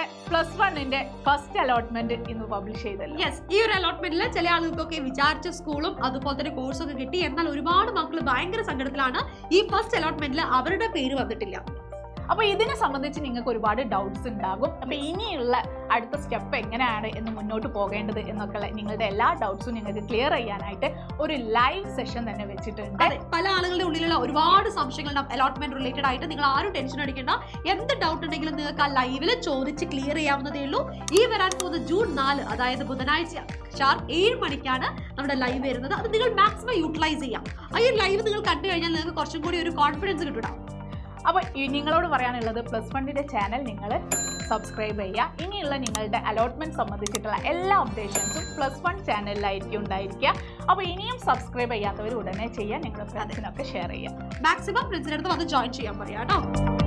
നമ്മുടെ +1 first allotment ഇന്ന് publish ചെയ്തല്ലോ. യെസ്, ഈ ഒരു അലോട്ട്മെന്റിൽ ചില ആളുകൾക്കൊക്കെ വിചാരിച്ച സ്കൂളും അതുപോലെ തന്നെ കോഴ്സൊക്കെ കിട്ടി. എന്നാൽ ഒരുപാട് മക്കൾ ഭയങ്കര സങ്കടത്തിലാണ്. ഈ ഫസ്റ്റ് അലോട്ട്മെന്റിൽ അവരുടെ പേര് വന്നിട്ടില്ല. അപ്പോൾ ഇതിനെ സംബന്ധിച്ച് നിങ്ങൾക്ക് ഒരുപാട് ഡൗട്ട്സ് ഉണ്ടാകും. അപ്പോൾ ഇനിയുള്ള അടുത്ത സ്റ്റെപ്പ് എങ്ങനെയാണ് എന്ന് മുന്നോട്ട് പോകേണ്ടത് എന്നൊക്കെ നിങ്ങളുടെ എല്ലാ ഡൗട്ട്സും നിങ്ങൾക്ക് ക്ലിയർ ചെയ്യാനായിട്ട് ഒരു ലൈവ് സെഷൻ തന്നെ വെച്ചിട്ടുണ്ട്. പല ആളുകളുടെ ഉള്ളിലുള്ള ഒരുപാട് സംശയങ്ങളുണ്ടാവും അലോട്ട്മെന്റ് റിലേറ്റഡ് ആയിട്ട്. നിങ്ങൾ ആരും ടെൻഷൻ അടിക്കേണ്ട. എന്ത് ഡൗട്ട് ഉണ്ടെങ്കിലും നിങ്ങൾക്ക് ആ ലൈവിൽ ചോദിച്ച് ക്ലിയർ ചെയ്യാവുന്നതേ ഉള്ളൂ. ഈ വരാൻ പോകുന്ന ജൂൺ 4 അതായത് ബുധനാഴ്ച ഷാർപ്പ് 7 മണിക്കാണ് നമ്മുടെ ലൈവ് വരുന്നത്. അത് നിങ്ങൾ മാക്സിമം യൂട്ടിലൈസ് ചെയ്യാം. ഈ ലൈവ് നിങ്ങൾ കണ്ടു കഴിഞ്ഞാൽ നിങ്ങൾക്ക് കുറച്ചും കൂടി ഒരു കോൺഫിഡൻസ് കിട്ടും. അപ്പോൾ നിങ്ങളോട് പറയാനുള്ളത് +1 ചാനൽ നിങ്ങൾ സബ്സ്ക്രൈബ് ചെയ്യുക. ഇനിയുള്ള നിങ്ങളുടെ അലോട്ട്മെന്റ് സംബന്ധിച്ചിട്ടുള്ള എല്ലാ അപ്ഡേഷൻസും +1 ചാനലിലായിരിക്കും ഉണ്ടായിരിക്കുക. അപ്പോൾ ഇനിയും സബ്സ്ക്രൈബ് ചെയ്യാത്തവർ ഉടനെ ചെയ്യുക. നിങ്ങളുടെ ഫ്രണ്ട്സിനൊക്കെ ഷെയർ ചെയ്യുക. മാക്സിമം ഫ്രണ്ട്സിനടുത്ത് വന്ന് ജോയിൻ ചെയ്യാൻ പറയാം കേട്ടോ.